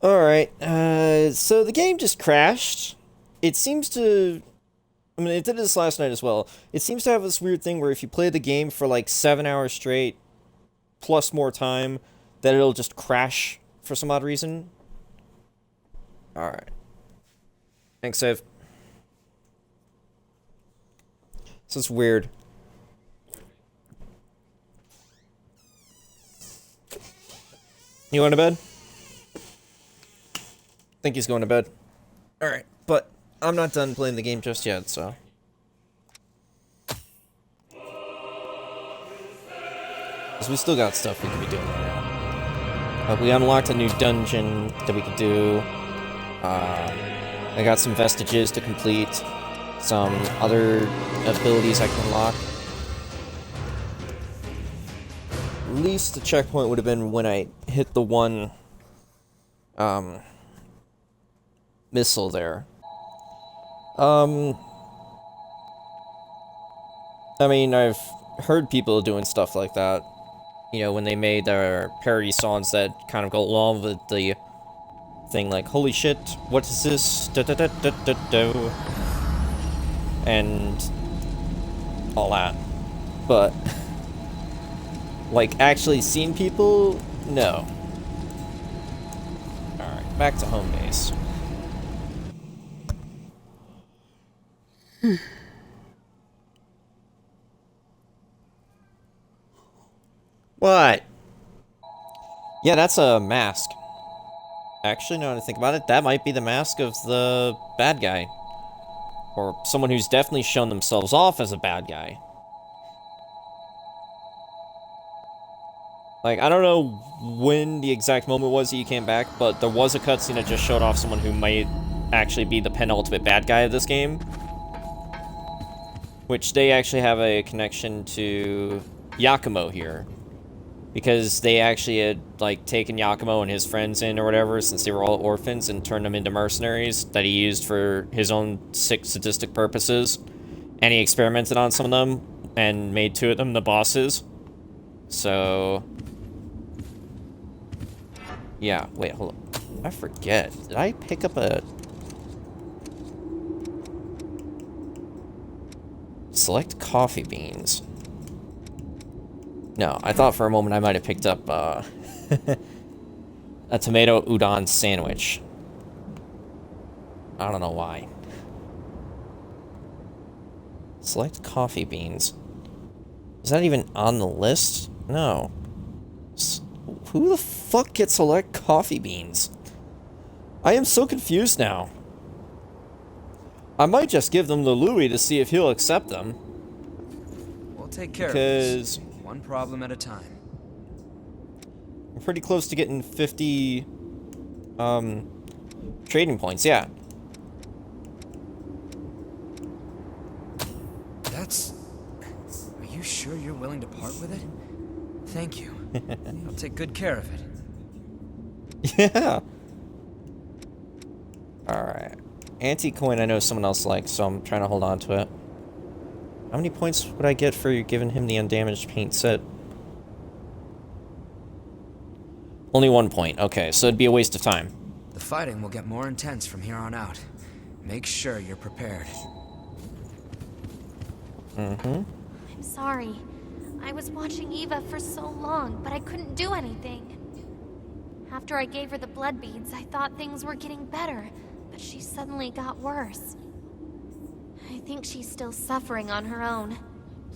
Alright, so the game just crashed. It seems to... I mean, it did this last night as well. It seems to have this weird thing where if you play the game for like 7 hours straight, plus more time, that it'll just crash for some odd reason. Alright. Thanks, Save. So it's weird. You going to bed? Think he's going to bed. Alright, but I'm not done playing the game just yet, so... Because we still got stuff we could be doing right now. We unlocked a new dungeon that we could do. I got some vestiges to complete. Some other abilities I can unlock. At least the checkpoint would have been when I hit the one... missile there. I mean, I've heard people doing stuff like that. You know, when they made their parody songs that kind of go along with the thing, like, holy shit, what is this? Da da da da da da. And all that. But, like, actually seeing people? No. Alright, back to home base. What? Yeah, that's a mask. Actually, now that I think about it, that might be the mask of the bad guy. Or someone who's definitely shown themselves off as a bad guy. Like, I don't know when the exact moment was that you came back, but there was a cutscene that just showed off someone who might actually be the penultimate bad guy of this game. Which they actually have a connection to Yakumo here. Because they actually had, like, taken Yakumo and his friends in or whatever, since they were all orphans, and turned them into mercenaries that he used for his own sick sadistic purposes. And he experimented on some of them, and made 2 of them the bosses. So... yeah, wait, hold on. I forget. Did I pick up a... select coffee beans? No, I thought for a moment I might have picked up, a tomato udon sandwich. I don't know why. Select coffee beans. Is that even on the list? No. Who the fuck gets select coffee beans? I am so confused now. I might just give them to Louis to see if he'll accept them. We'll take care of this. One problem at a time. I'm pretty close to getting 50, trading points, yeah. That's... Are you sure you're willing to part with it? Thank you. I'll take good care of it. Yeah. Alright. Antique coin I know someone else likes, so I'm trying to hold on to it. How many points would I get for giving him the undamaged paint set? Only 1 point. Okay, so it'd be a waste of time. The fighting will get more intense from here on out. Make sure you're prepared. Mm-hmm. I'm sorry. I was watching Eva for so long, but I couldn't do anything. After I gave her the blood beads, I thought things were getting better, but she suddenly got worse. I think she's still suffering on her own.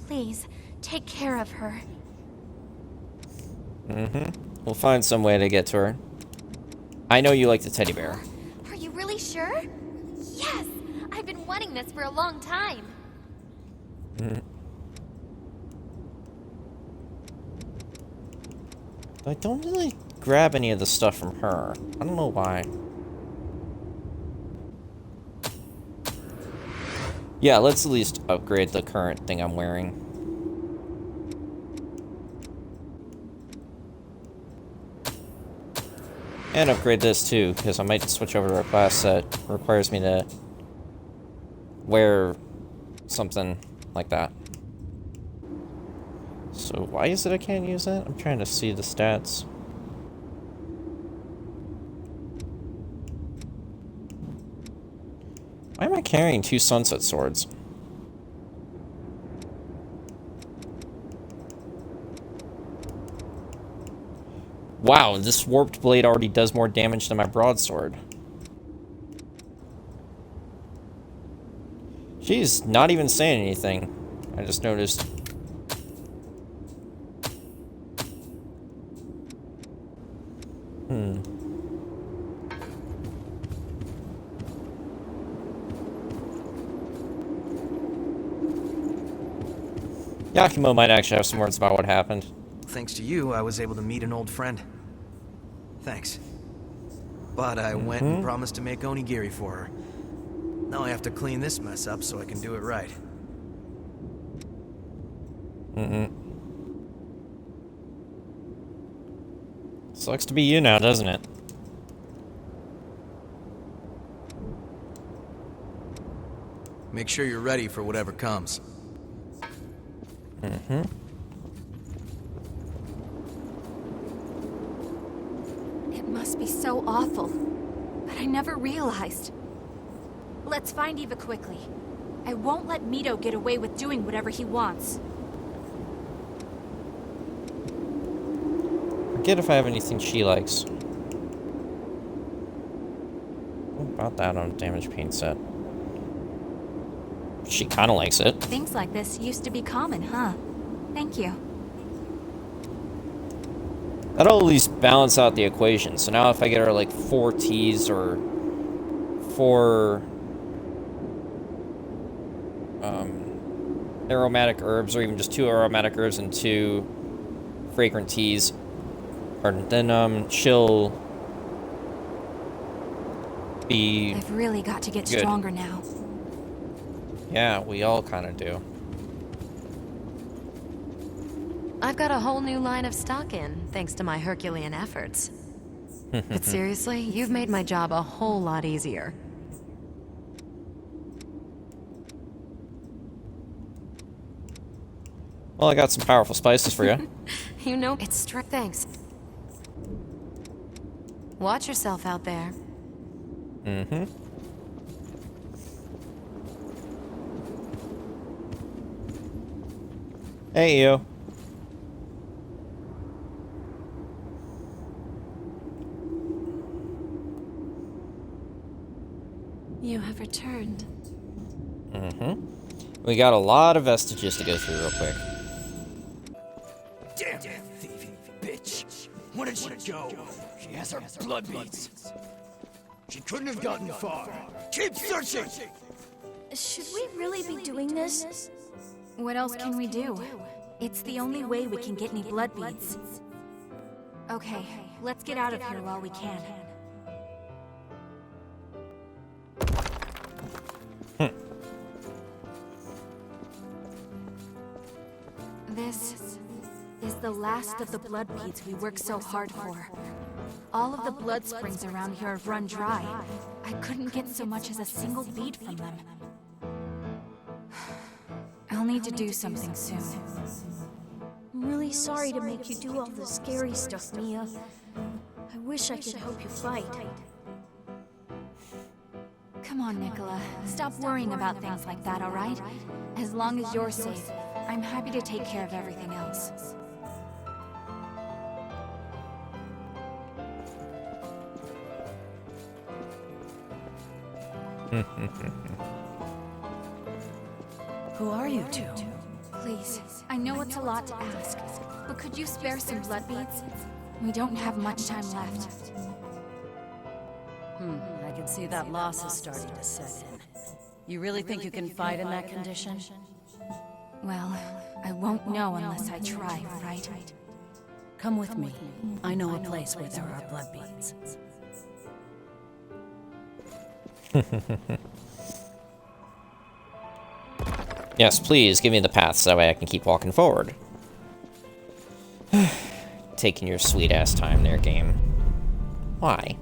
Please, take care of her. Mm-hmm. We'll find some way to get to her. I know you like the teddy bear. Are you really sure? Yes! I've been wanting this for a long time. Mm. I don't really grab any of the stuff from her. I don't know why. Yeah, let's at least upgrade the current thing I'm wearing. And upgrade this too, because I might switch over to a class that requires me to wear something like that. So why is it I can't use that? I'm trying to see the stats. carrying 2 sunset swords? Wow, this warped blade already does more damage than my broadsword. She's not even saying anything. I just noticed. Yakumo might actually have some words about what happened. Thanks to you, I was able to meet an old friend. Thanks. But I went and promised to make onigiri for her. Now I have to clean this mess up so I can do it right. Sucks to be you now, doesn't it? Make sure you're ready for whatever comes. It must be so awful, but I never realized. Let's find Eva quickly. I won't let Mito get away with doing whatever he wants. Forget if I have anything she likes. What about that on a damage paint set? She kind of likes it. Things like this used to be common, huh? Thank you. That'll at least balance out the equation. So now if I get her like 4 teas or 4 aromatic herbs, or even just 2 aromatic herbs and 2 fragrant teas, then she'll be I've really got to get good. stronger now. Yeah, we all kind of do. I've got a whole new line of stock in, thanks to my Herculean efforts. But seriously, you've made my job a whole lot easier. Well, I got some powerful spices for you. You know, it's strict. Thanks. Watch yourself out there. Hey, you. You have returned. We got a lot of vestiges to go through real quick. Damn, thieving bitch. Where did she go? She has her blood beads. She couldn't have gotten far. Keep searching! Should we really be doing this? What else can we do? It's the only way we can get any blood beads. Okay, let's get out of here while we can. This is the last of the blood beads we worked so hard for. All of the blood springs around here have run dry. I couldn't get so much as a single bead from them. I'll need to do something soon. I'm really sorry to make you do all the scary stuff, Mia. I wish I could help you fight. Come on, Nicola. Stop worrying about things like that, alright? As long as you're safe, I'm happy to take care of everything else. Who are you two? Please, I know it's a lot to ask, but could you spare some blood beads? We don't have much time left. I can see that loss is starting to set in. You really think you can fight in that condition? Well, I won't know unless I try, right? Come with me. I know a place where there are blood beads. Yes, please, give me the path so that way I can keep walking forward. Taking your sweet-ass time there, game. Why?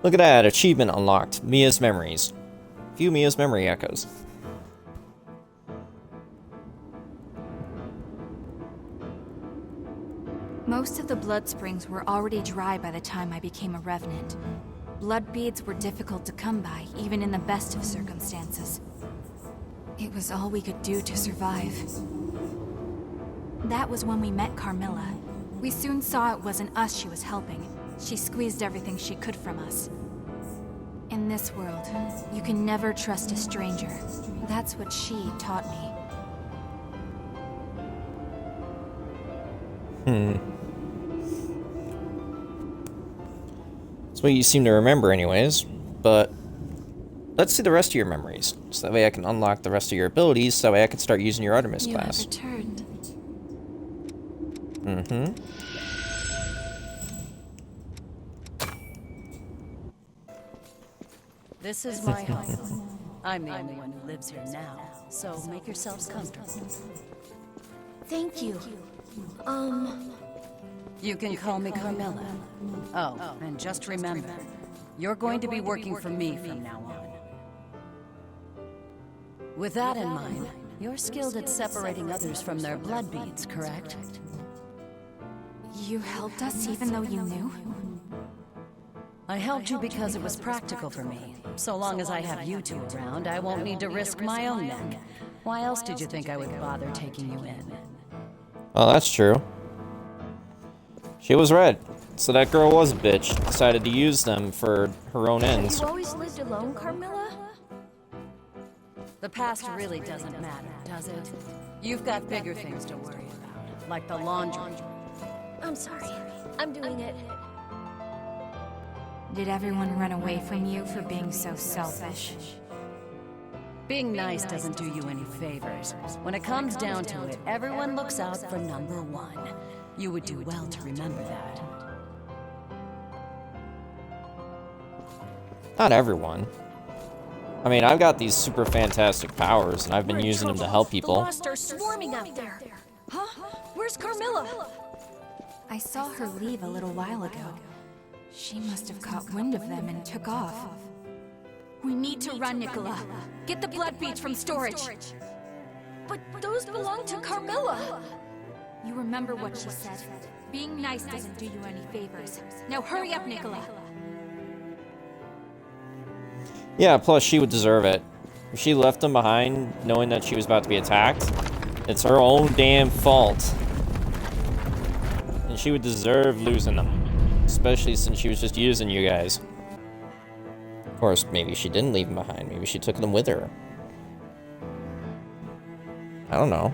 Look at that, achievement unlocked. Mia's memories. View Mia's memory echoes. Most of the blood springs were already dry by the time I became a revenant. Blood beads were difficult to come by, even in the best of circumstances. It was all we could do to survive. That was when we met Carmilla. We soon saw it wasn't us she was helping. She squeezed everything she could from us. In this world, you can never trust a stranger. That's what she taught me. That's what you seem to remember anyways, but let's see the rest of your memories, so that way I can unlock the rest of your abilities, so that way I can start using your Artemis class. You have returned. This is my home. I'm the only one who lives here now, so make yourselves comfortable. Thank you. You can call me Carmilla. Oh, and just remember, you're going to be working for me from now on. With that in mind, you're skilled at separating others from their blood beads, correct? You helped us even though you knew? I helped you because it was practical for me. So long as I have you two around, I won't need to risk my own neck. Why else did you think I would bother taking you in? Oh, that's true. She was right. So that girl was a bitch. Decided to use them for her own ends. You always lived alone, Carmilla? The past really doesn't matter, does it? You've got bigger things to worry about, like the laundry. I'm sorry. I'm doing it. Did everyone run away from you for being so selfish? Being nice doesn't do you any favors. When it comes down to it, everyone looks out for number one. You would do well to remember that. Not everyone. I mean, I've got these super fantastic powers, and I've been using them to help people. The Lost are swarming out there. Huh? Where's Carmilla? I saw her leave a little while ago. She must have caught wind of them and took off. We need to run, Nicola. Get the blood beads from storage. But those belong to Carmilla. You remember what she said. Being nice doesn't do you any favors. Now hurry up, Nicola. Yeah, plus she would deserve it. If she left them behind knowing that she was about to be attacked, it's her own damn fault. And she would deserve losing them. Especially since she was just using you guys. Of course, maybe she didn't leave them behind. Maybe she took them with her. I don't know.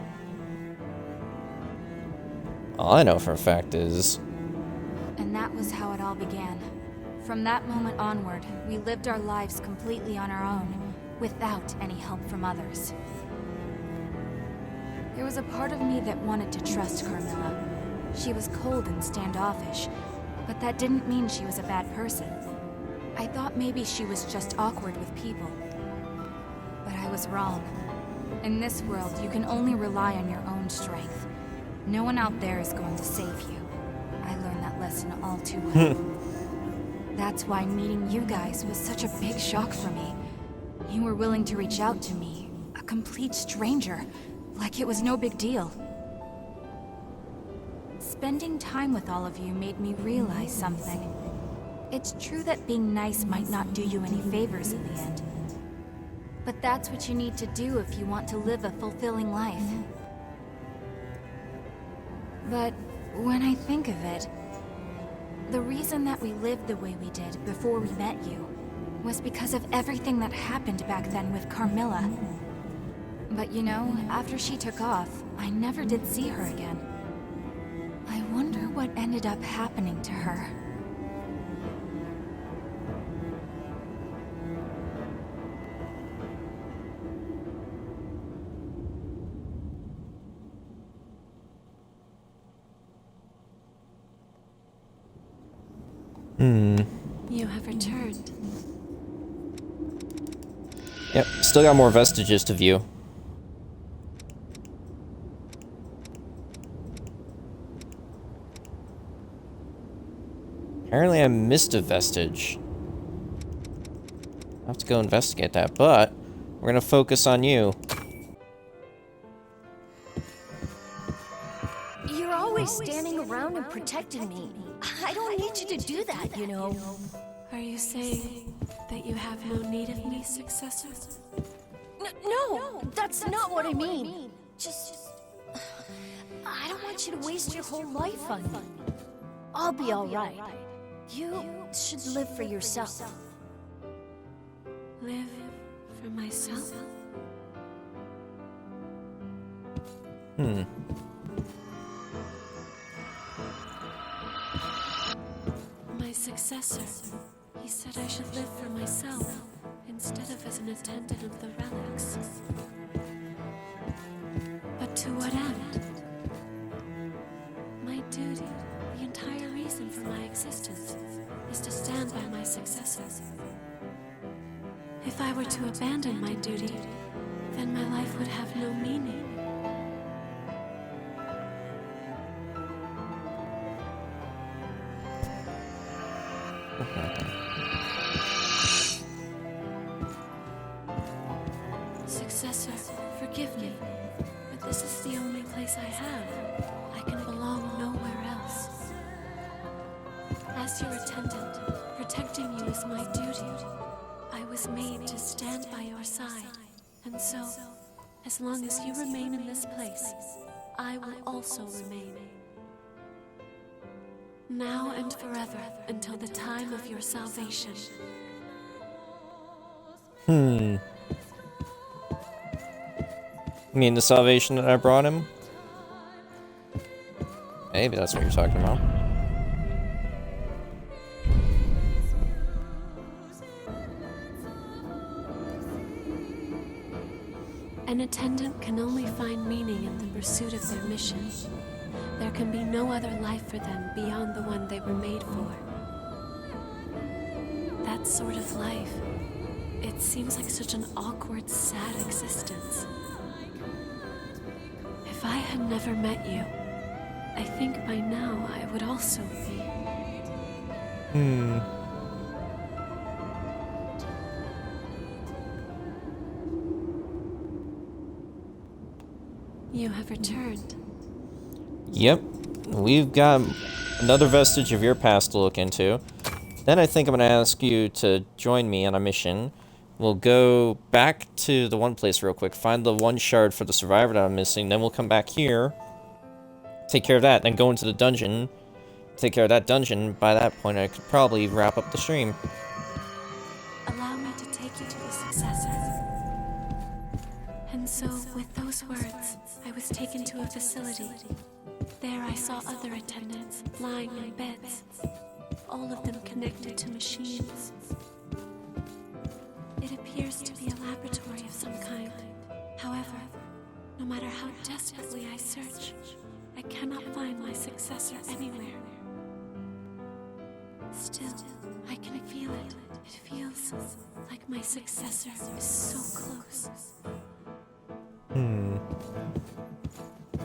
All I know for a fact is... And that was how it all began. From that moment onward, we lived our lives completely on our own, without any help from others. There was a part of me that wanted to trust Carmilla. She was cold and standoffish, but that didn't mean she was a bad person. I thought maybe she was just awkward with people. But I was wrong. In this world, you can only rely on your own strength. No one out there is going to save you. I learned that lesson all too well. That's why meeting you guys was such a big shock for me. You were willing to reach out to me, a complete stranger, like it was no big deal. Spending time with all of you made me realize something. It's true that being nice might not do you any favors in the end. But that's what you need to do if you want to live a fulfilling life. But when I think of it, the reason that we lived the way we did before we met you was because of everything that happened back then with Carmilla. But you know, after she took off, I never did see her again. I wonder what ended up happening to her. You have returned. Yep, still got more vestiges to view. Apparently I missed a vestige. I'll have to go investigate that, but we're gonna focus on you. You're always always standing around and protecting me. I don't need you to do that, you know. Are you saying that you have no need of me, successor? No, that's not what I mean. Just... I don't want you to waste your whole life on me. I'll be alright. You should live for yourself. Live for myself? My successor, he said I should live for myself instead of as an attendant of the relics. But to what end? My duty, the entire reason for my existence, is to stand by my successor. If I were to abandon my duty, then my life would have no meaning. Successor, forgive me, but this is the only place I have. I can belong nowhere else. As your attendant, protecting you is my duty. I was made to stand by your side, and so, as long as you remain in this place, I will also remain. Now and forever, until the time of your salvation. You mean the salvation that I brought him? Maybe that's what you're talking about. An attendant can only find meaning in the pursuit of their mission. There can be no other life for them beyond the one they were made for. That sort of life, it seems like such an awkward, sad existence. If I had never met you, I think by now I would also be. You have returned. Yep, we've got another vestige of your past to look into. Then I think I'm going to ask you to join me on a mission. We'll go back to the one place real quick, find the one shard for the survivor that I'm missing, then we'll come back here, take care of that, then go into the dungeon, take care of that dungeon. By that point, I could probably wrap up the stream. Allow me to take you to the successor. And so, with those words, I was taken to a facility. There I saw other attendants, lying in beds, all of them connected to machines. It appears to be a laboratory of some kind. However, no matter how desperately I search, I cannot find my successor anywhere. Still, I can feel it. It feels like my successor is so close.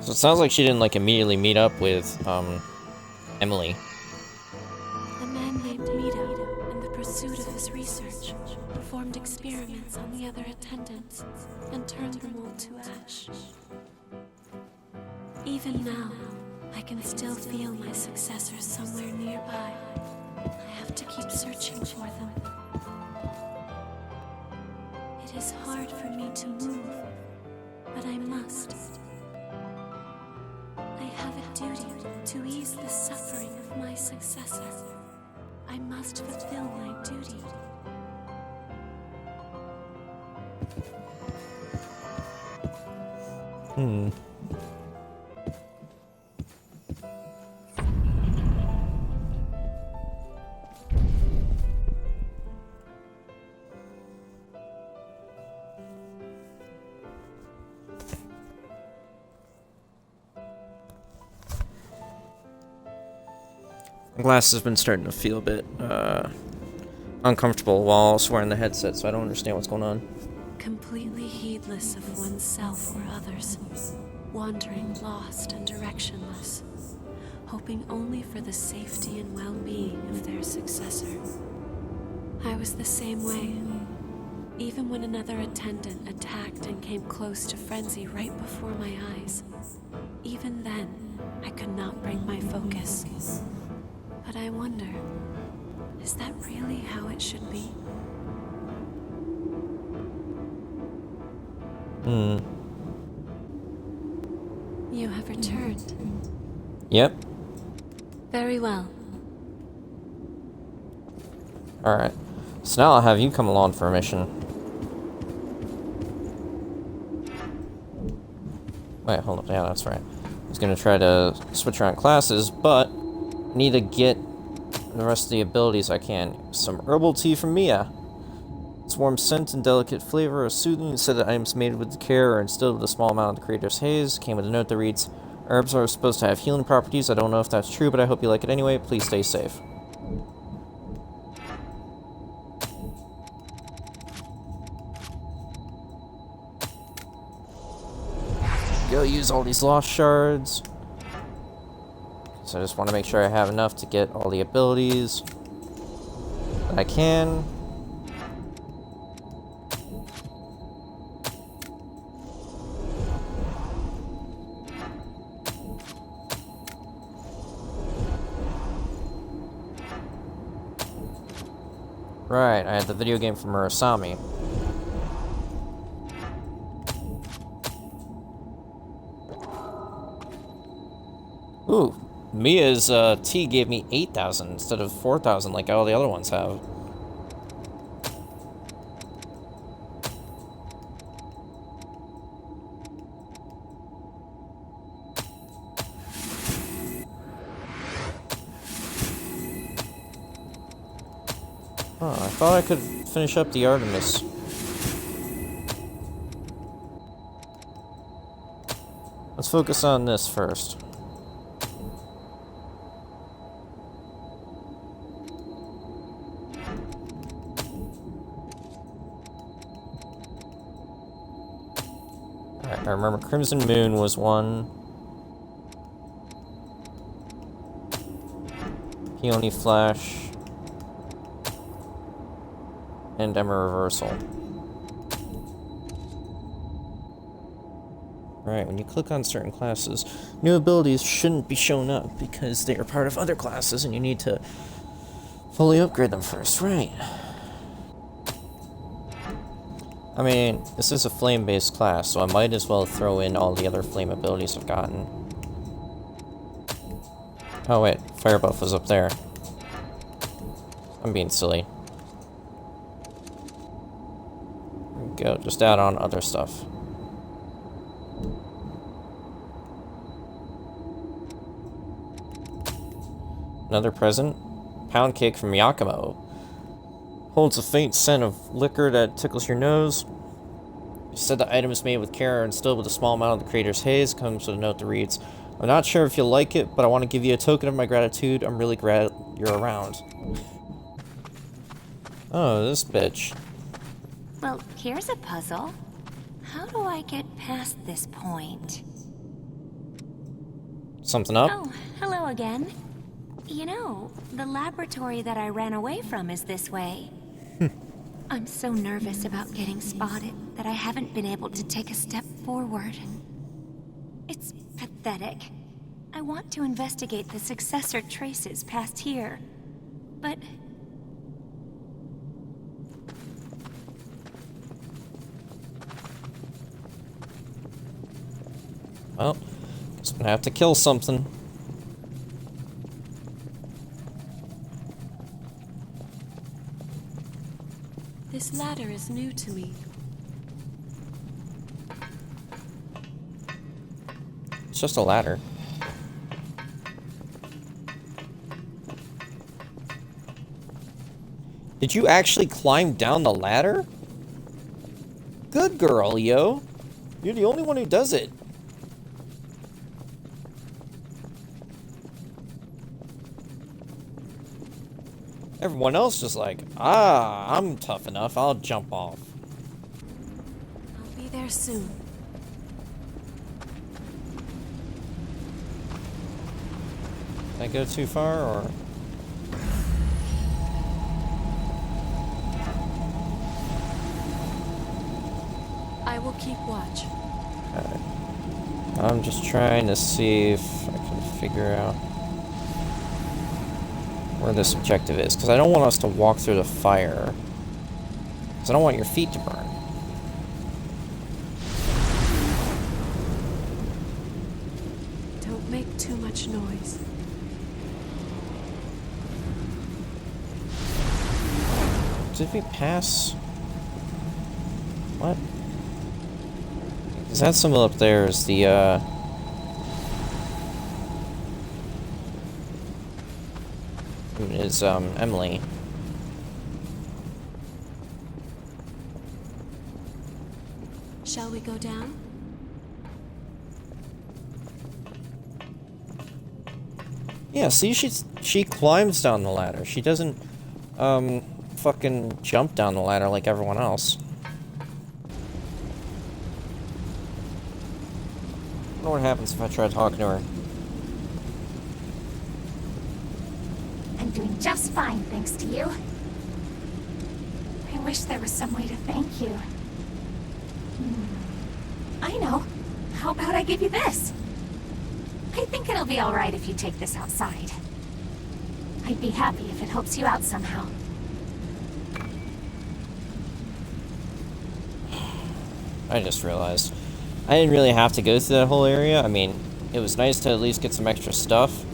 So it sounds like she didn't, like, immediately meet up with, Emily. A man named Mito, in the pursuit of his research, performed experiments on the other attendants and turned them all to ash. Even now, I can still feel my successor somewhere nearby. I have to keep searching for them. It is hard for me to move, but I must. I have a duty to ease the suffering of my successor. I must fulfill my duty. My glass has been starting to feel a bit, uncomfortable while also wearing the headset, so I don't understand what's going on. Completely heedless of oneself or others, wandering lost and directionless, hoping only for the safety and well-being of their successor. I was the same way. Even when another attendant attacked and came close to frenzy right before my eyes, even then, I could not break my focus. But I wonder, is that really how it should be? You have returned. Yep. Very well. Alright. So now I'll have you come along for a mission. Wait, hold up. Yeah, that's right. I was gonna try to switch around classes, but I need to get the rest of the abilities I can. Some herbal tea from Mia. Its warm scent and delicate flavor are soothing. It said that items made with care are instilled with a small amount of the creator's haze. Came with a note that reads, herbs are supposed to have healing properties. I don't know if that's true, but I hope you like it anyway. Please stay safe. Go use all these lost shards. So I just want to make sure I have enough to get all the abilities that I can. Right, I had the video game from Murasami. Ooh, Mia's tea gave me 8,000 instead of 4,000 like all the other ones have. Oh, I thought I could finish up the Artemis. Let's focus on this first. Alright, I remember Crimson Moon was one. Peony Flash. And Emma Reversal. Alright, when you click on certain classes, new abilities shouldn't be shown up because they are part of other classes and you need to fully upgrade them first, right? I mean, this is a flame-based class, so I might as well throw in all the other flame abilities I've gotten. Oh wait, Fire Buff was up there. I'm being silly. Go, just add on other stuff. Another present. Pound cake from Yakumo. Holds a faint scent of liquor that tickles your nose. You said the item is made with care and still with a small amount of the creator's haze. Comes with a note that reads, I'm not sure if you'll like it, but I want to give you a token of my gratitude. I'm really glad you're around. Oh, this bitch. Well, here's a puzzle. How do I get past this point? Something up? Oh, hello again. You know, the laboratory that I ran away from is this way. I'm so nervous about getting spotted that I haven't been able to take a step forward. It's pathetic. I want to investigate the successor traces past here, but... Well, just gonna have to kill something. This ladder is new to me. It's just a ladder. Did you actually climb down the ladder? Good girl, yo. You're the only one who does it. Everyone else just like, I'm tough enough, I'll jump off. I'll be there soon. Did I go too far, or...? I will keep watch. Alright. I'm just trying to see if I can figure out where this objective is, because I don't want us to walk through the fire, because I don't want your feet to burn. Don't make too much noise. Did we pass? What? Is that symbol up there is the, is, Emily. Shall we go down? Yeah, see, she climbs down the ladder. She doesn't, fucking jump down the ladder like everyone else. I wonder what happens if I try talking to her. I'm doing just fine, thanks to you. I wish there was some way to thank you. I know. How about I give you this? I think it'll be alright if you take this outside. I'd be happy if it helps you out somehow. I just realized. I didn't really have to go through that whole area. I mean, it was nice to at least get some extra stuff.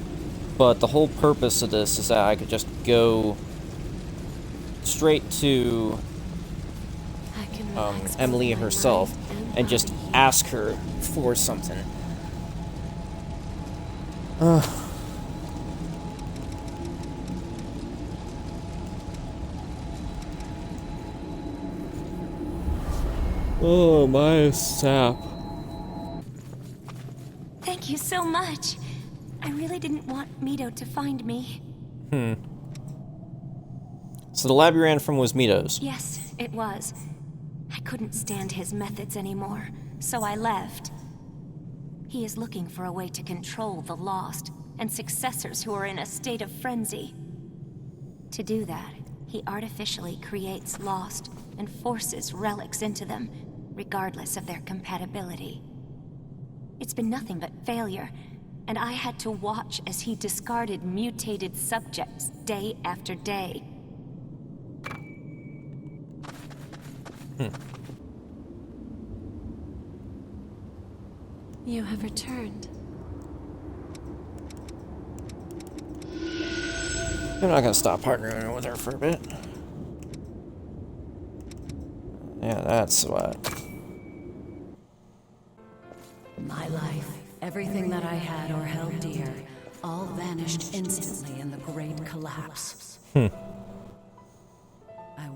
But the whole purpose of this is that I could just go straight to Emily herself and just ask her for something. Oh, my sap. Thank you so much. I really didn't want Mito to find me. So the lab you ran from was Mito's? Yes, it was. I couldn't stand his methods anymore, so I left. He is looking for a way to control the Lost and successors who are in a state of frenzy. To do that, he artificially creates Lost and forces relics into them, regardless of their compatibility. It's been nothing but failure, and I had to watch as he discarded mutated subjects day after day. You have returned. I'm not gonna stop partnering with her for a bit. Yeah, that's what. My life, everything that I had or held dear, all vanished instantly in the great collapse. I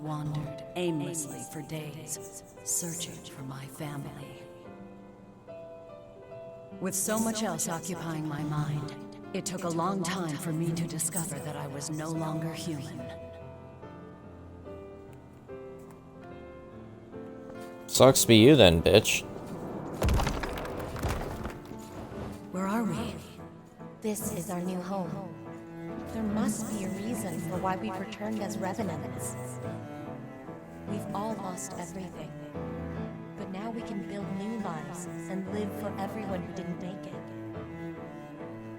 wandered aimlessly for days, searching for my family. With so much else occupying my mind, it took a long time for me to discover that I was no longer human. Sucks to be you then, bitch. Where are we? This is our new home. There must be a reason for why we've returned as revenants. We've all lost everything. But now we can build new lives and live for everyone who didn't make it.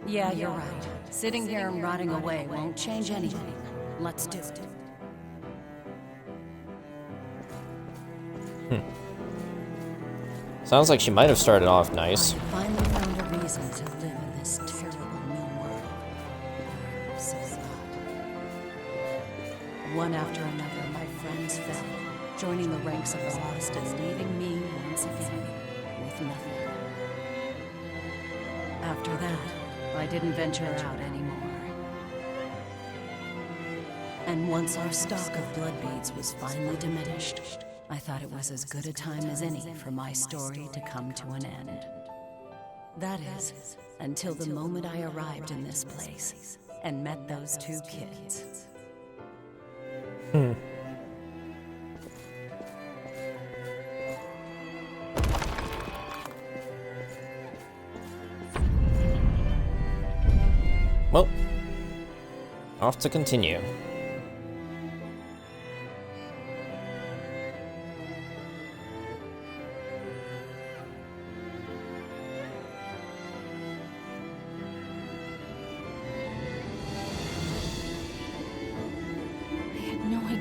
Yeah, you're right. Sitting here and rotting away won't change anything. Let's do it. Sounds like she might have started off nice. I finally found a reason to live in this terrible new world. So one after another, my friends fell, joining the ranks of the lost and leaving me once again with nothing. After that, I didn't venture out anymore. And once our stock of blood beads was finally diminished, I thought it was as good a time as any for my story to come to an end. That is, until the moment I arrived in this place and met those two kids. Well, off to continue.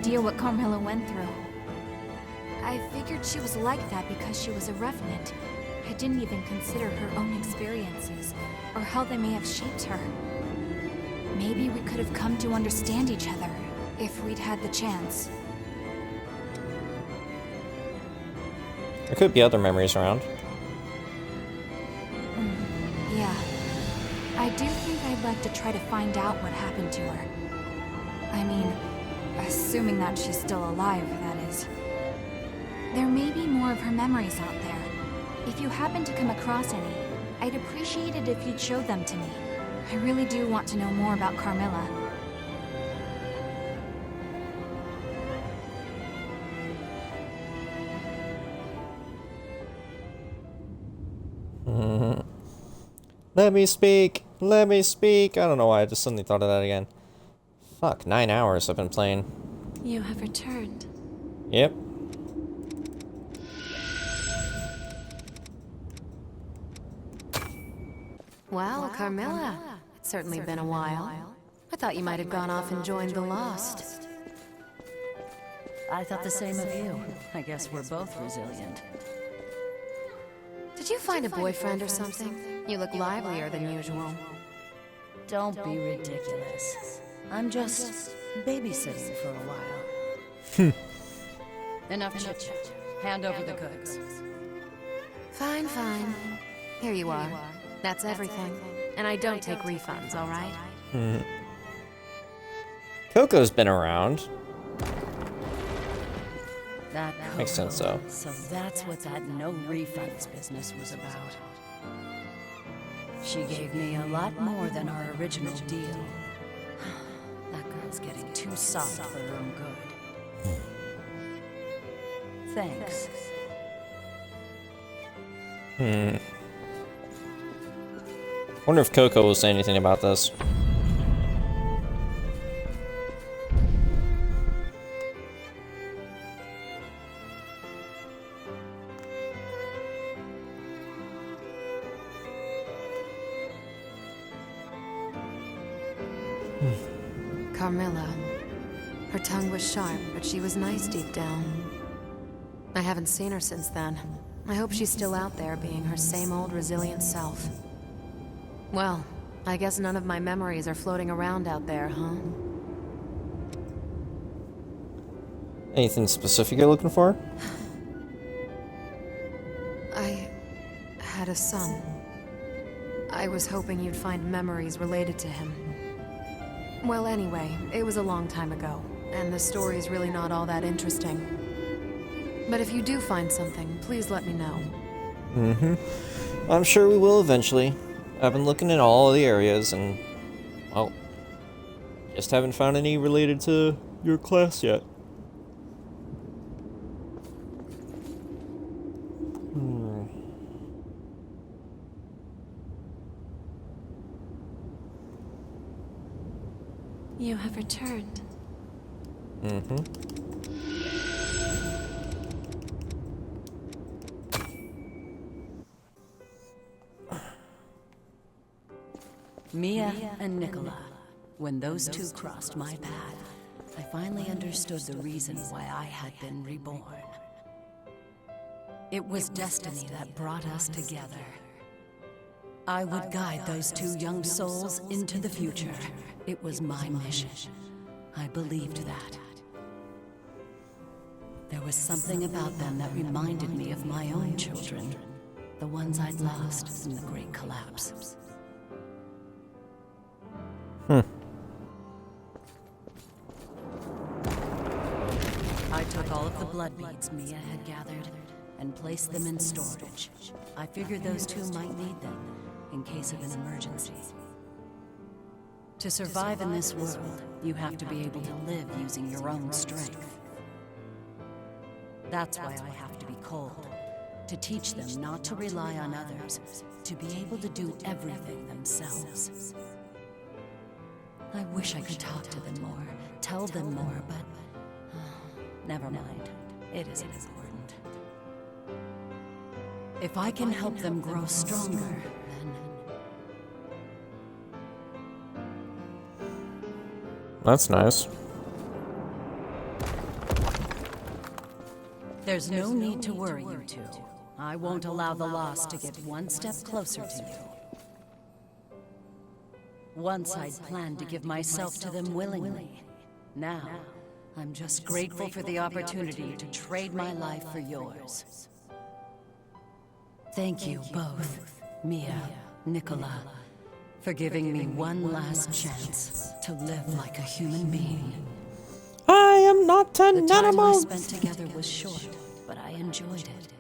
idea what Carmilla went through. I figured she was like that because she was a revenant. I didn't even consider her own experiences, or how they may have shaped her. Maybe we could have come to understand each other, if we'd had the chance. There could be other memories around. Yeah. I do think I'd like to try to find out what happened to her. I mean, assuming that she's still alive, that is. There may be more of her memories out there. If you happen to come across any, I'd appreciate it if you'd show them to me. I really do want to know more about Carmilla. Let me speak! Let me speak! I don't know why I just suddenly thought of that again. Fuck, 9 hours I've been playing. You have returned. Yep. Well, Carmilla, it's certainly been a while. I thought you might have gone off and joined the Lost. I thought the same of you. I guess we're both resilient. Did you find a boyfriend or something? You look livelier than usual. Don't be ridiculous. I'm just babysitting for a while. Enough chit-chat. Hand over the goods. Fine, fine. Here you are. That's everything. And I don't take refunds, all right? Coco's been around. That Makes sense, though. So that's what that no refunds business was about. She gave me a lot more than our original deal. That girl's getting too soft for her own good. Thanks. Wonder if Coco will say anything about this. Carmilla. Her tongue was sharp, but she was nice deep down. I haven't seen her since then. I hope she's still out there being her same old resilient self. Well, I guess none of my memories are floating around out there, huh? Anything specific you're looking for? I had a son. I was hoping you'd find memories related to him. Well, anyway, it was a long time ago, and the story's really not all that interesting. But if you do find something, please let me know. I'm sure we will eventually. I've been looking in all the areas and, well, just haven't found any related to your class yet. You have returned. Mia and Nicola. When those two crossed my path, I finally understood the reason why I had been reborn. It was destiny that brought us together. I would guide those two young souls into the future. It was my mission. I believed that. There was something about them that reminded me of my own children, the ones I'd lost in the Great Collapse. I took all of the blood beads Mia had gathered and placed them in storage. I figured those two might need them in case of an emergency. To survive in this world, you have to be able to live using your own strength. That's why I have to be cold, to teach them not to rely on others, to be able to do everything themselves. I wish I could talk to them more, tell them more, but never mind. It isn't important. If I can help them grow stronger, then... That's nice. There's no need to worry, you two. I won't allow the lost to get one step closer to you. Once I'd planned to give myself to them willingly. Now, I'm just grateful for the opportunity to trade my life for yours. Thank you both, Mia, Nicola, for giving me one last chance to live like a human being. I am not an The animal. time we spent together was short, but I enjoyed it.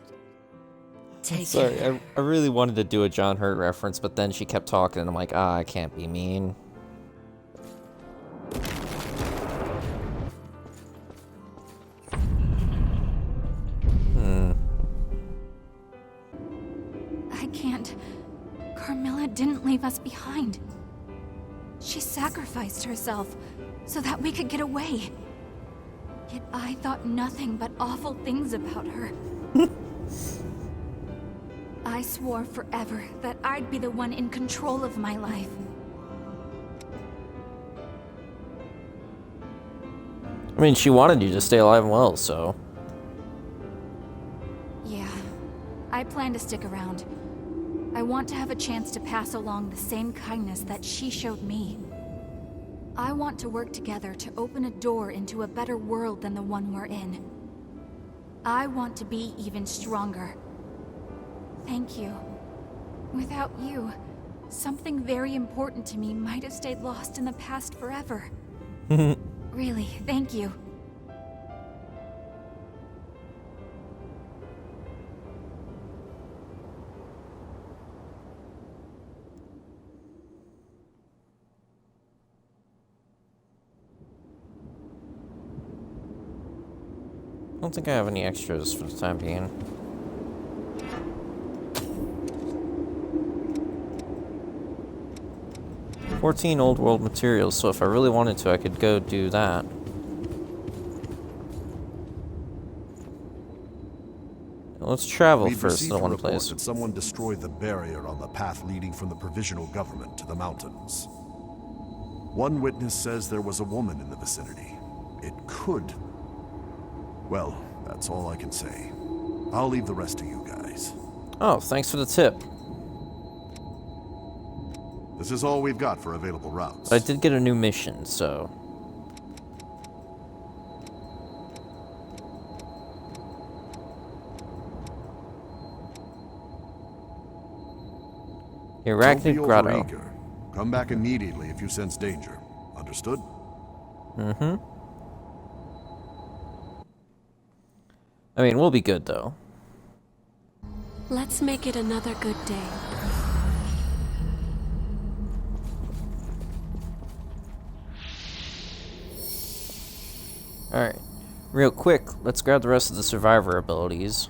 Take Sorry, care. I really wanted to do a John Hurt reference, but then she kept talking, and I'm like, I can't be mean. I can't. Carmilla didn't leave us behind. She sacrificed herself so that we could get away. Yet I thought nothing but awful things about her. I swore forever that I'd be the one in control of my life. I mean, she wanted you to stay alive and well, so... Yeah, I plan to stick around. I want to have a chance to pass along the same kindness that she showed me. I want to work together to open a door into a better world than the one we're in. I want to be even stronger. Thank you. Without you, something very important to me might have stayed lost in the past forever. Really, thank you. I don't think I have any extras for the time being. $14 old world materials, so if I really wanted to, I could go do that. Let's travel We've first to received the a one report place. that someone destroyed the barrier on the path leading from the provisional government to the mountains. One witness says there was a woman in the vicinity. It could. Well, that's all I can say. I'll leave the rest to you guys. Oh, thanks for the tip. This is all we've got for available routes. I did get a new mission, so... Don't be Arachnid Grotto. overeager. Come back immediately if you sense danger. Understood? Mm-hmm. I mean, we'll be good, though. Let's make it another good day. Alright. Real quick, let's grab the rest of the survivor abilities.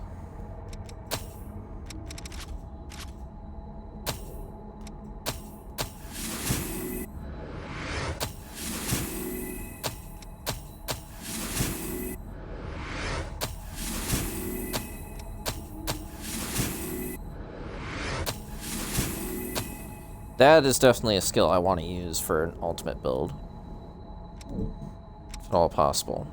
That is definitely a skill I want to use for an ultimate build. If at all possible.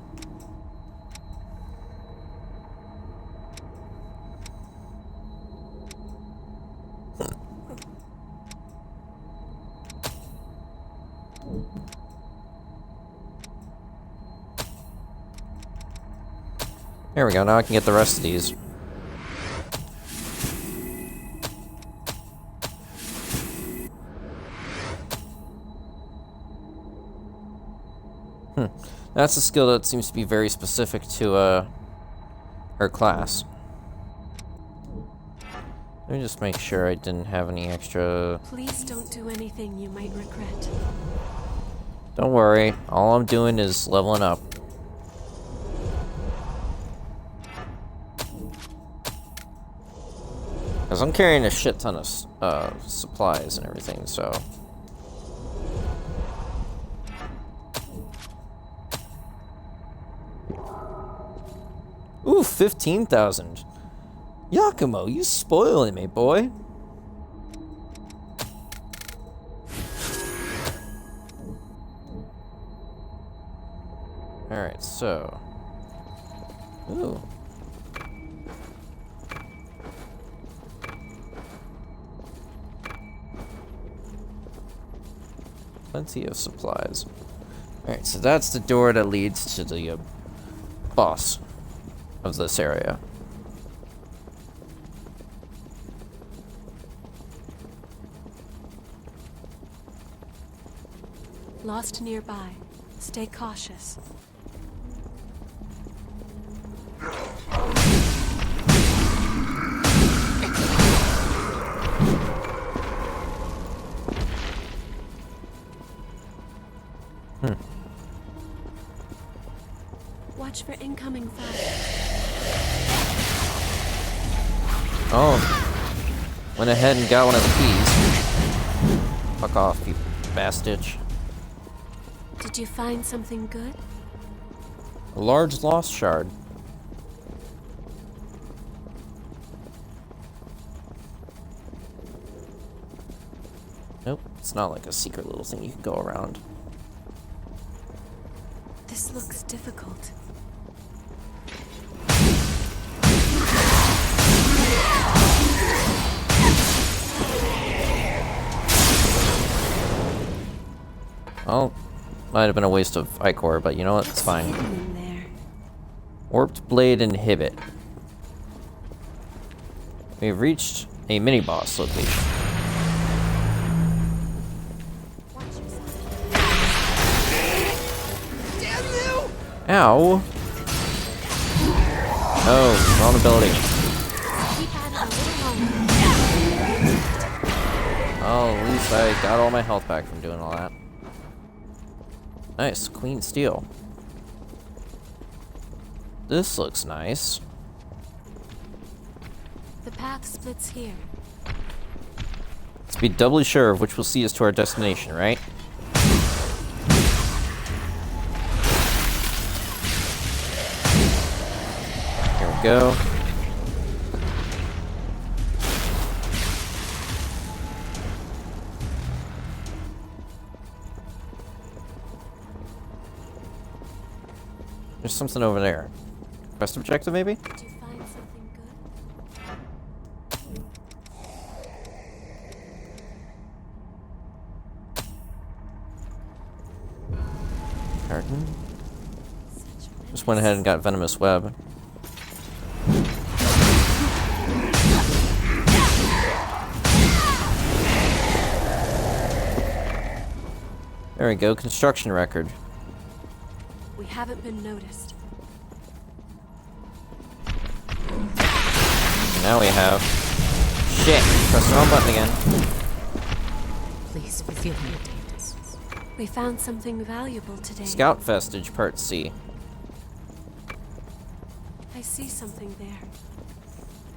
There we go, now I can get the rest of these. That's a skill that seems to be very specific to, her class. Let me just make sure I didn't have any extra... Please don't do anything you might regret. Don't worry, all I'm doing is leveling up. Because I'm carrying a shit ton of supplies and everything, so... Ooh, 15,000. Yakumo, you spoiling me, boy. Alright, so... Ooh. Plenty of supplies. Alright, so that's the door that leads to the boss of this area. Lost nearby. Stay cautious. Watch for incoming fire. Oh. Went ahead and got one of the keys. Fuck off, you bastard. Did you find something good? A large lost shard. Nope, it's not like a secret little thing you can go around. This looks difficult. Well, might have been a waste of Ichor, but you know what? It's fine. Warped Blade Inhibit. We've reached a mini-boss location. Ow! Oh, wrong ability. Oh, at least I got all my health back from doing all that. Nice, Queen Steel. This looks nice. The path splits here. Let's be doubly sure of which will see us to our destination, right? Here we go. There's something over there. Quest objective, maybe? Did you find something good? Curtain. Just went ahead and got Venomous Web. There we go, construction record. We haven't been noticed. Now we have... Shit! Press the wrong button again. Please forgive me, Datus. We found something valuable today. Scout Vestige, Part C. I see something there.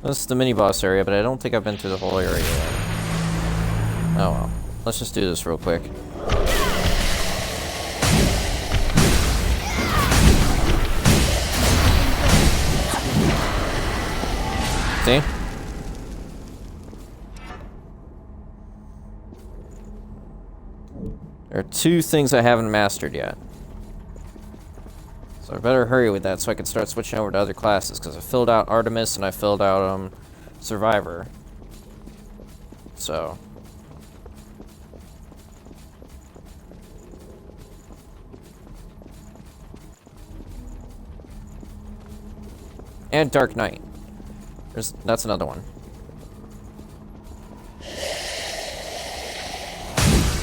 This is the mini-boss area, but I don't think I've been through the whole area yet. Oh well. Let's just do this real quick. See? There are two things I haven't mastered yet. So I better hurry with that so I can start switching over to other classes, because I filled out Artemis and I filled out Survivor. So... and Dark Knight. That's another one.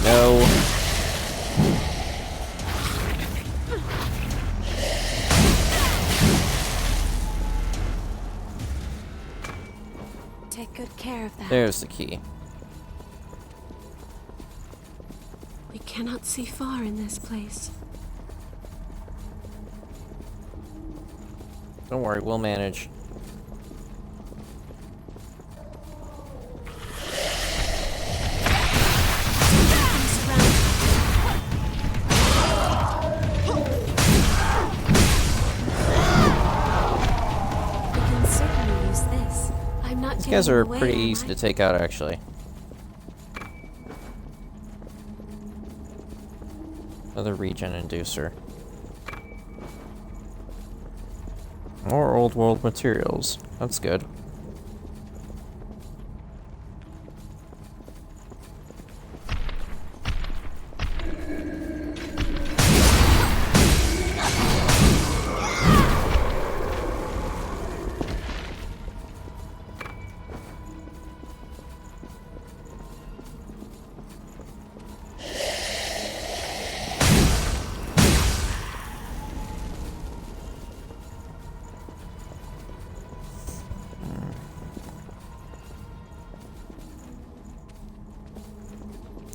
No. Take good care of that. There's the key. We cannot see far in this place. Don't worry, we'll manage. These guys are pretty easy to take out, actually. Another regen inducer. More old world materials. That's good.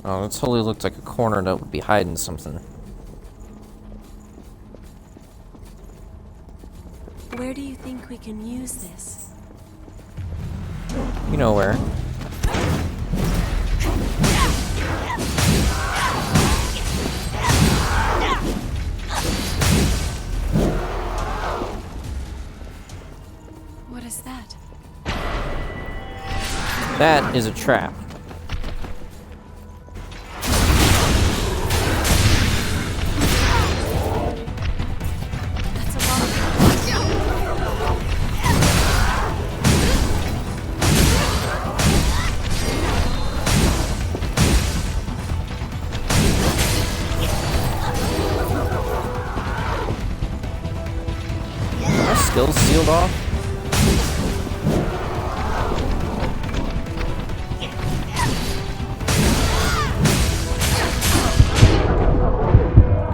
Oh, it totally looked like a corner that would be hiding something. Where do you think we can use this? You know where. What is that? That is a trap. That's a lot of... Are my skills sealed off?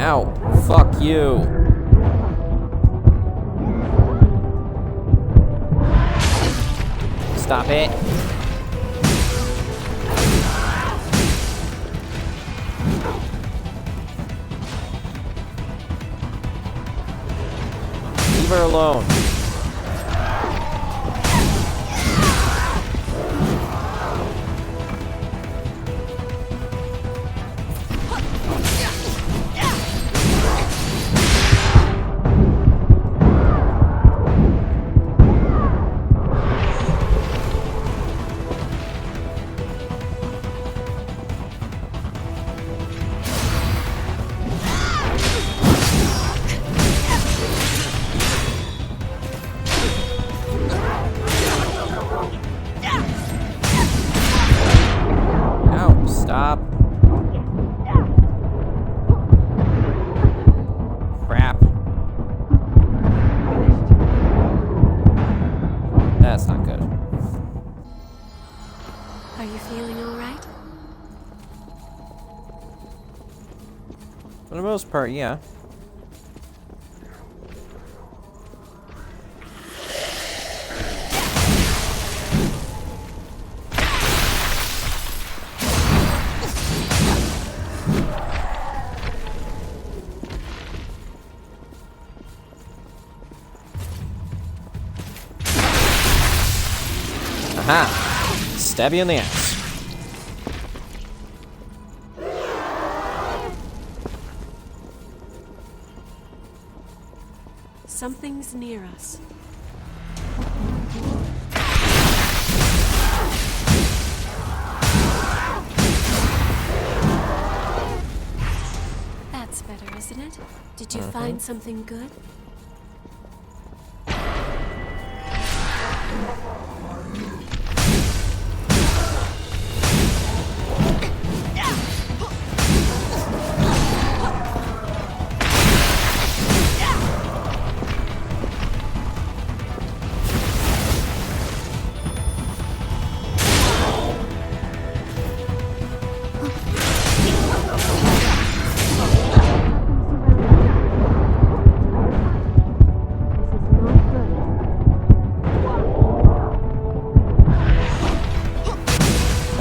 Ow. Fuck you. Stop it. Leave her alone. Ow, stop. Crap. That's not good. Are you feeling all right? For the most part, yeah. Aha! Stab you in the ass. Something's near us. That's better, isn't it? Did you find something good?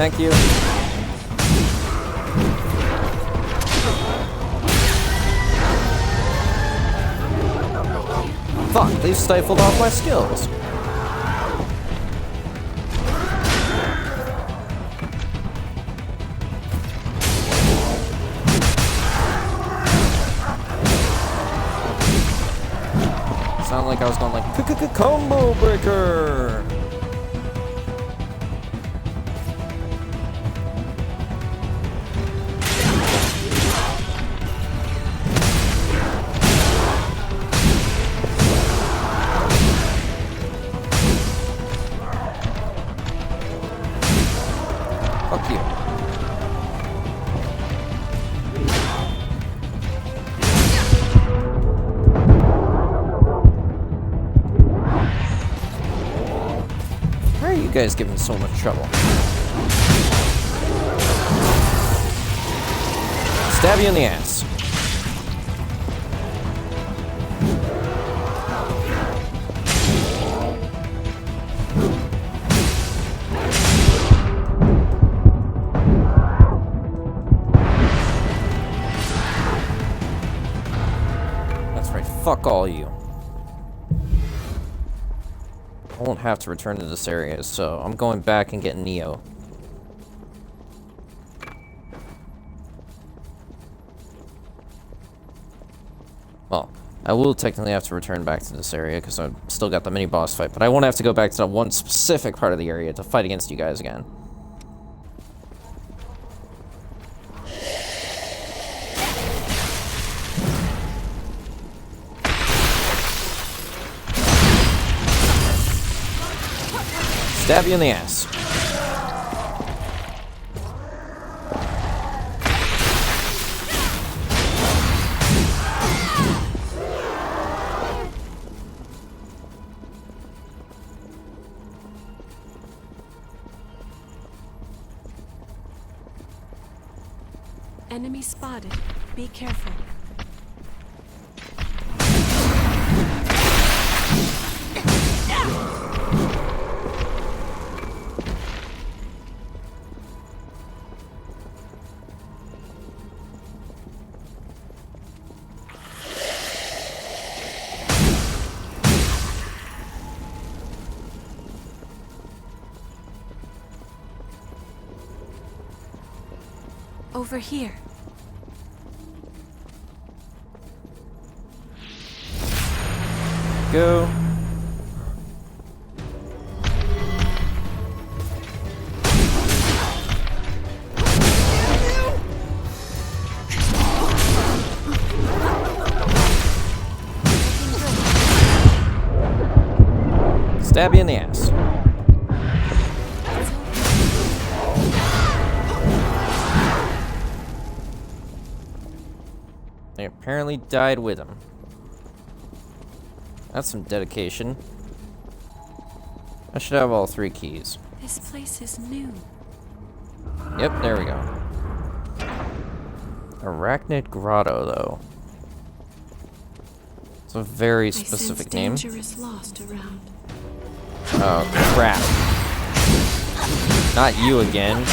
Thank you. Fuck, they've stifled off my skills. Sounded like I was going like combo breaker. Fuck you. Why are you guys giving so much trouble? Stab you in the ass. fuck all you. I won't have to return to this area, so I'm going back and getting Neo. Well, I will technically have to return back to this area because I've still got the mini-boss fight, but I won't have to go back to that one specific part of the area to fight against you guys again. Stab you in the ass. Enemy spotted. Be careful. Over here. Go. Stab you in the ass. They apparently died with him. That's some dedication. I should have all 3 keys. This place is new. Yep, there we go. Arachnid Grotto, though. It's a very specific name. Dangerous lost around. Oh, crap. Not you again.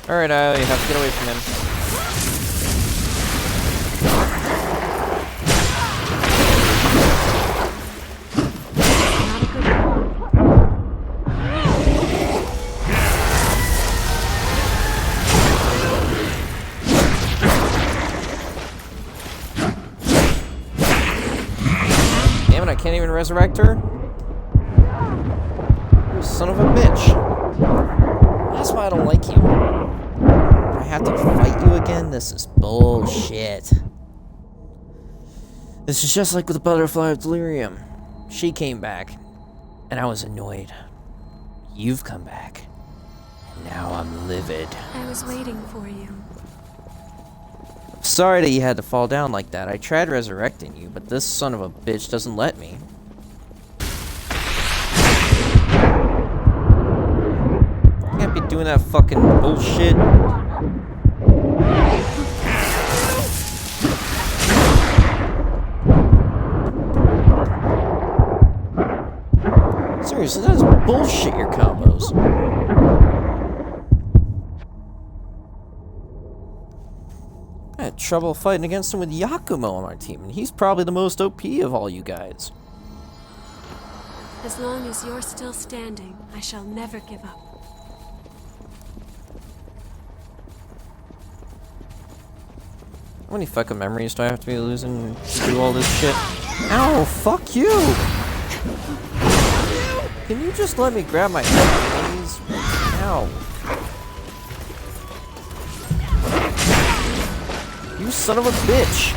Alright, you have to get away from him. Damn it, I can't even resurrect her? You son of a bitch. That's why I don't like you. I have to fight you again? This is bullshit. This is just like with the Butterfly of Delirium. She came back, and I was annoyed. You've come back, and now I'm livid. I was waiting for you. Sorry that you had to fall down like that. I tried resurrecting you, but this son of a bitch doesn't let me. Can't be doing that fucking bullshit. Seriously, that is bullshit, your combos. I had trouble fighting against him with Yakumo on our team, and he's probably the most OP of all you guys. As long as you're still standing, I shall never give up. How many fucking memories do I have to be losing to do all this shit? Ow, fuck you! Can you just let me grab my head, please? Ow. You son of a bitch!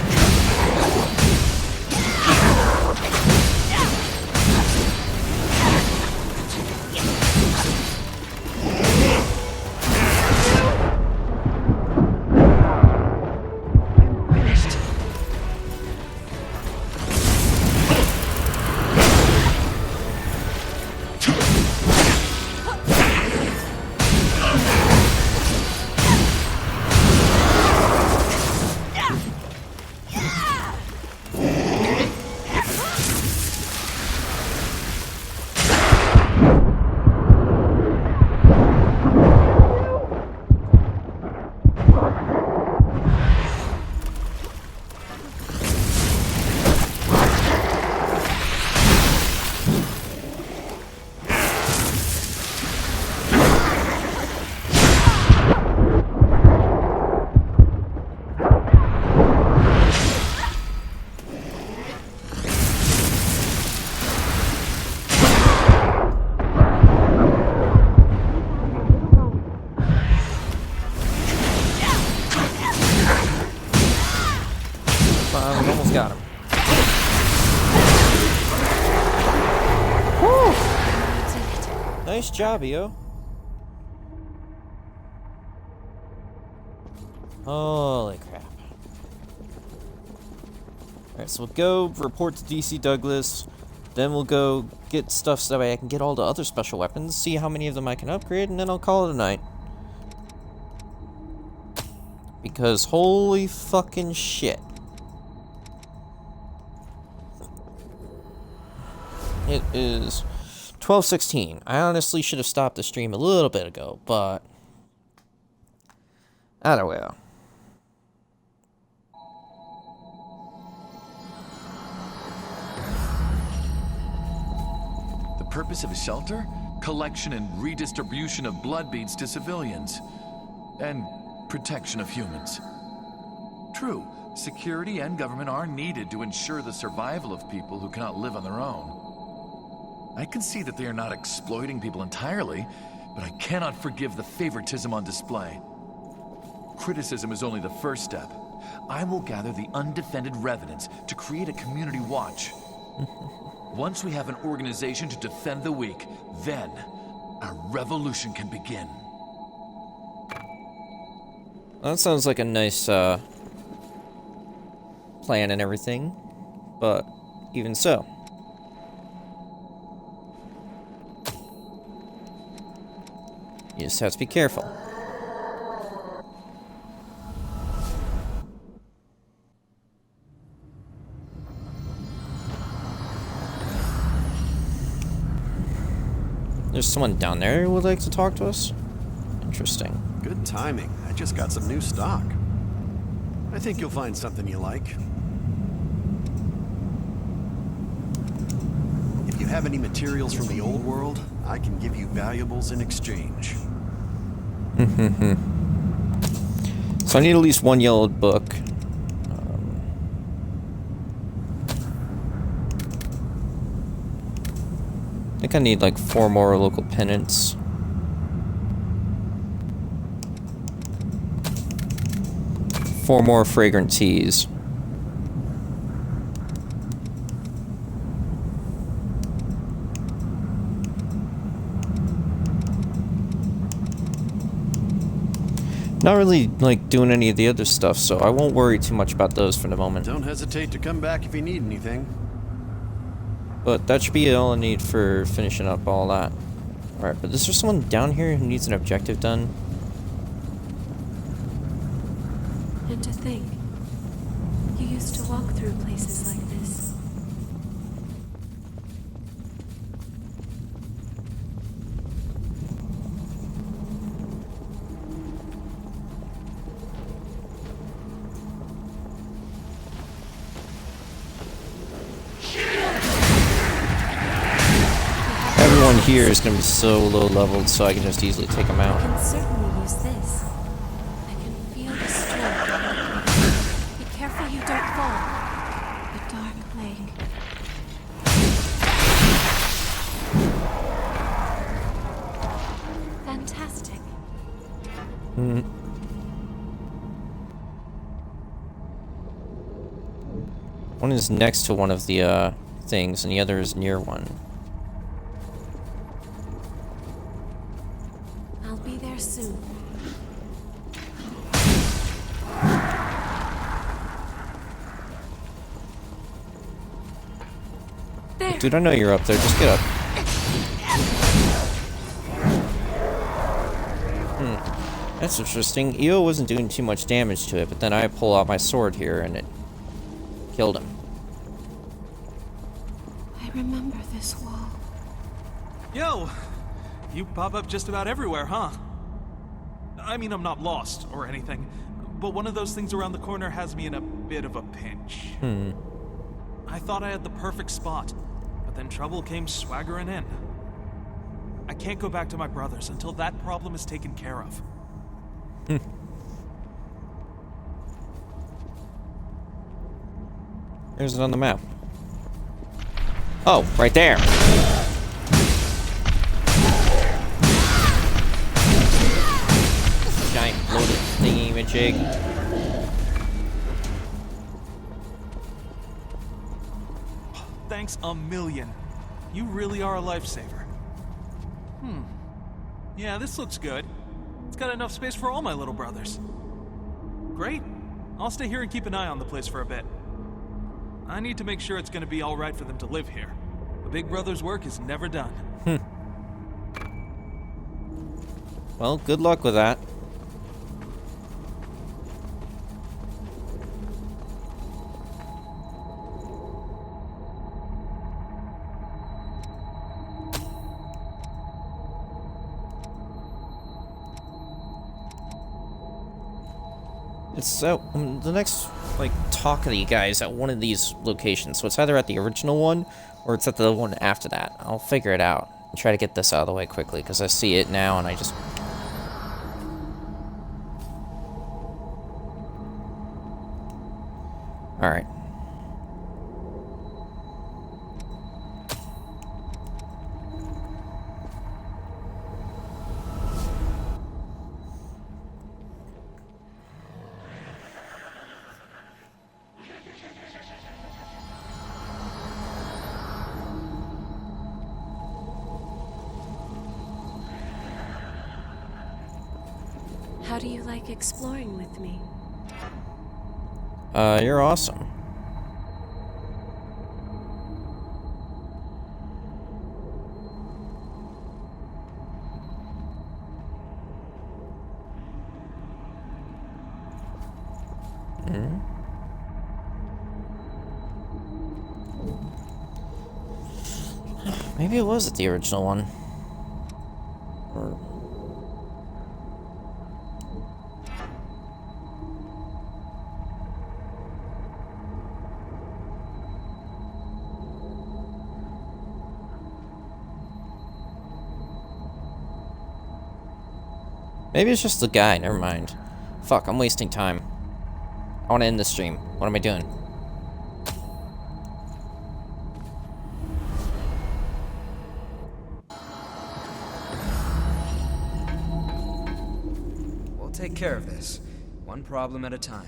Got him. Woo! Nice job, Io. Holy crap. Alright, so we'll go report to DC Douglas. Then we'll go get stuff so that way I can get all the other special weapons, see how many of them I can upgrade, and then I'll call it a night. Because holy fucking shit. It is 12:16. I honestly should have stopped the stream a little bit ago, but I don't know. The purpose of a shelter? Collection and redistribution of blood beads to civilians. And protection of humans. True, security and government are needed to ensure the survival of people who cannot live on their own. I can see that they are not exploiting people entirely, but I cannot forgive the favoritism on display. Criticism is only the first step. I will gather the undefended revenants to create a community watch. Once we have an organization to defend the weak, then our revolution can begin. That sounds like a nice plan and everything, but even so. You just have to be careful. There's someone down there who would like to talk to us? Interesting. Good timing. I just got some new stock. I think you'll find something you like. If you have any materials from the old world, I can give you valuables in exchange. So I need at least one yellowed book. I think I need like 4 more local pennants. Four more fragrant teas. Not really like doing any of the other stuff, so I won't worry too much about those for the moment. Don't hesitate to come back if you need anything. But that should be all I need for finishing up all that. Alright, but is there someone down here who needs an objective done? And to think, you used to walk through places like this. Everyone here is going to be so low leveled, so I can just easily take them I out. can certainly use this. I can feel the strength. Be careful you don't fall. The dark lake. Fantastic. One is next to one of the things, and the other is near one. I'll be there soon. There. Dude, I know you're up there. Just get up. That's interesting. Io wasn't doing too much damage to it, but then I pull out my sword here and it killed him. I remember this wall. Yo! You pop up just about everywhere, huh? I mean, I'm not lost or anything, but one of those things around the corner has me in a bit of a pinch. I thought I had the perfect spot, but then trouble came swaggering in. I can't go back to my brothers until that problem is taken care of. There's it on the map. Oh, right there. Giant bloated thingy-majig. thanks a million. You really are a lifesaver. Yeah, this looks good. It's got enough space for all my little brothers. Great. I'll stay here and keep an eye on the place for a bit. I need to make sure it's gonna be alright for them to live here. The big brother's work is never done. Well, good luck with that. It's so the next talk to you guys at one of these locations. So it's either at the original one or it's at the one after that. I'll figure it out. I'll try to get this out of the way quickly because I see it now and I just. All right. How do you like exploring with me? You're awesome. Maybe it was at the original one. Or... maybe it's just the guy, never mind. Fuck, I'm wasting time. I want to end the stream. What am I doing? We'll take care of this. One problem at a time.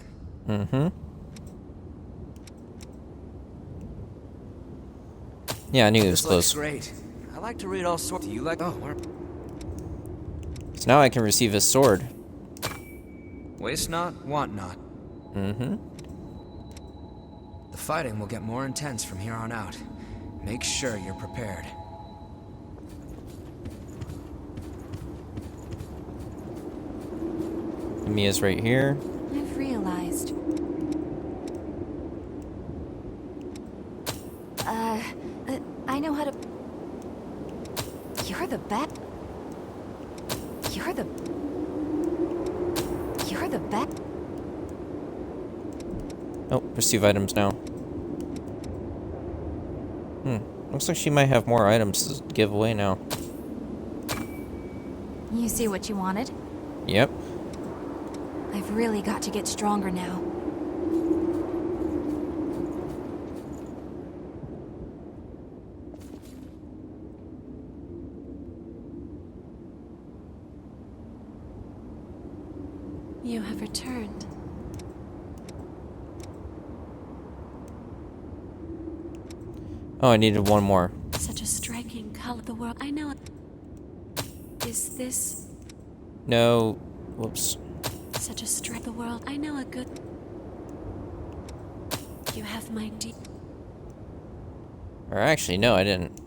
Yeah, I knew it was This looks close. great. I like to read all sorts. Do you like? Oh, we're... So now I can receive his sword. Waste not, want not. The fighting will get more intense from here on out. Make sure you're prepared. Mia's right here. I've realized. I know how to... You're the bet. You're the bet. Oh, receive items now. Looks like she might have more items to give away now. You see what you wanted? Yep. I've really got to get stronger now. You have returned. Oh, I needed one more. Such a striking color. The world. I know. Is this No. Whoops. such a strike? The world. I know a good. You have my deep. Or actually, no, I didn't.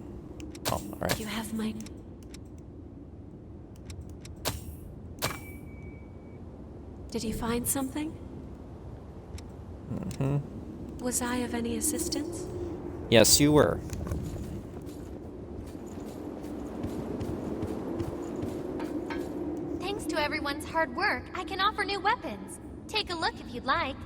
Oh, alright. You have my. Did you find something? Was I of any assistance? Yes, you were. Thanks to everyone's hard work, I can offer new weapons. Take a look if you'd like.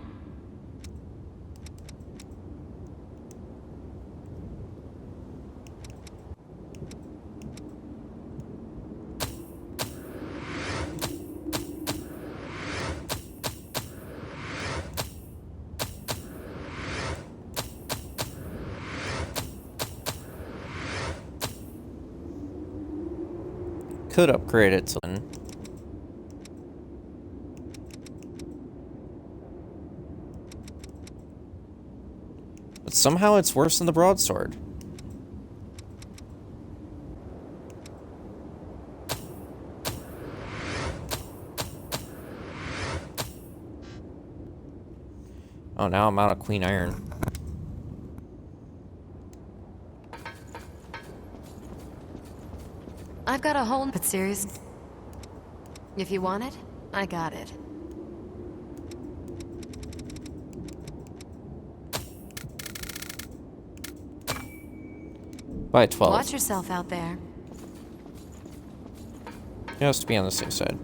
Could upgrade it to then. But somehow it's worse than the broadsword. Oh, now I'm out of Queen Iron. I've got a whole... But serious? If you want it, I got it. By 12. Watch yourself out there. Just to be on the safe side.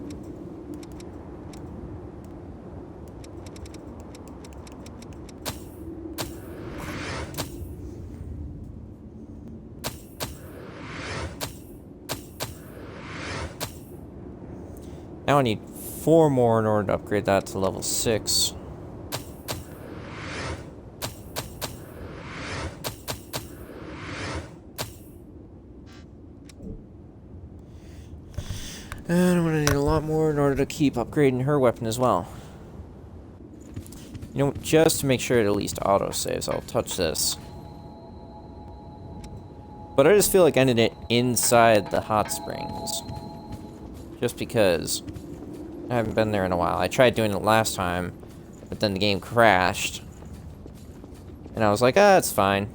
Now I need 4 more in order to upgrade that to level 6. And I'm gonna need a lot more in order to keep upgrading her weapon as well. You know, just to make sure it at least auto-saves, I'll touch this. But I just feel like ending it inside the hot springs. Just because I haven't been there in a while. I tried doing it last time, but then the game crashed. And I was like, ah, it's fine.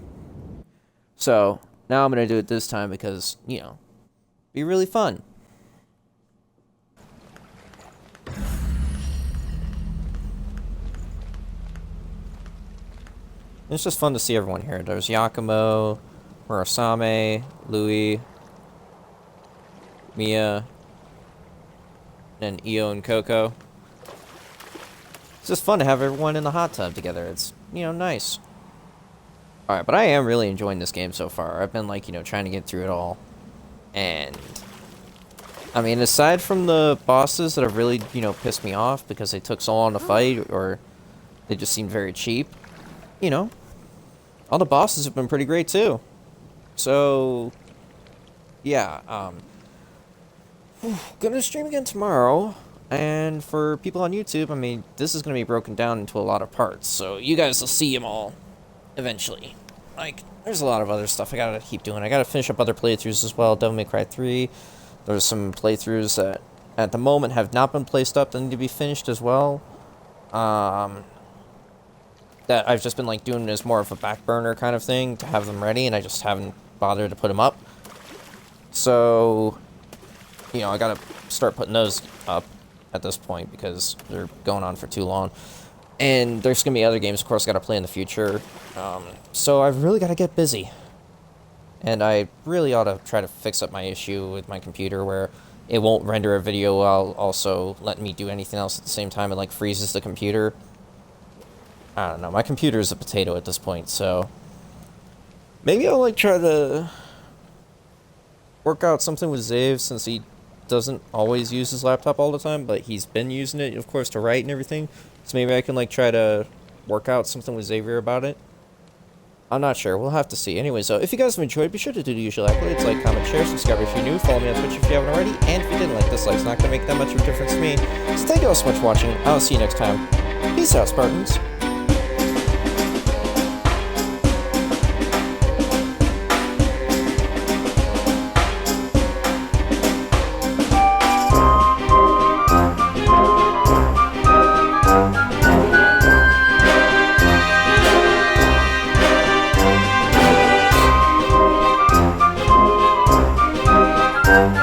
So, now I'm gonna do it this time because, you know, be really fun. It's just fun to see everyone here. There's Yakumo, Murasame, Louis, Mia, and Io and Coco. It's just fun to have everyone in the hot tub together. It's, you know, nice. Alright, but I am really enjoying this game so far. I've been, like, you know, trying to get through it all. And, I mean, aside from the bosses that have really, you know, pissed me off because they took so long to fight, or they just seemed very cheap, you know, all the bosses have been pretty great too. So, yeah, gonna stream again tomorrow. And for people on YouTube, I mean, this is gonna be broken down into a lot of parts, so you guys will see them all eventually. Like, there's a lot of other stuff I gotta keep doing. I gotta finish up other playthroughs as well. Devil May Cry 3. There's some playthroughs that, at the moment, have not been placed up that need to be finished as well. That I've just been, like, doing as more of a back burner kind of thing to have them ready, and I just haven't bothered to put them up. So, you know, I gotta start putting those up at this point because they're going on for too long. And there's gonna be other games, of course, I gotta play in the future. So I've really gotta get busy. And I really ought to try to fix up my issue with my computer where it won't render a video while also letting me do anything else at the same time. It, like, freezes the computer. I don't know, my computer is a potato at this point, so maybe I'll, like, try to work out something with Zave since he doesn't always use his laptop all the time, but he's been using it, of course, to write and everything. So maybe I can, like, try to work out something with Xavier about it. I'm not sure. We'll have to see. Anyway, so if you guys have enjoyed, be sure to do the usual accolades, like, comment, share, subscribe if you're new, follow me on Twitch if you haven't already, and if you didn't like this, like's not going to make that much of a difference to me. So thank you all so much for watching. I'll see you next time. Peace out, Spartans. Bye.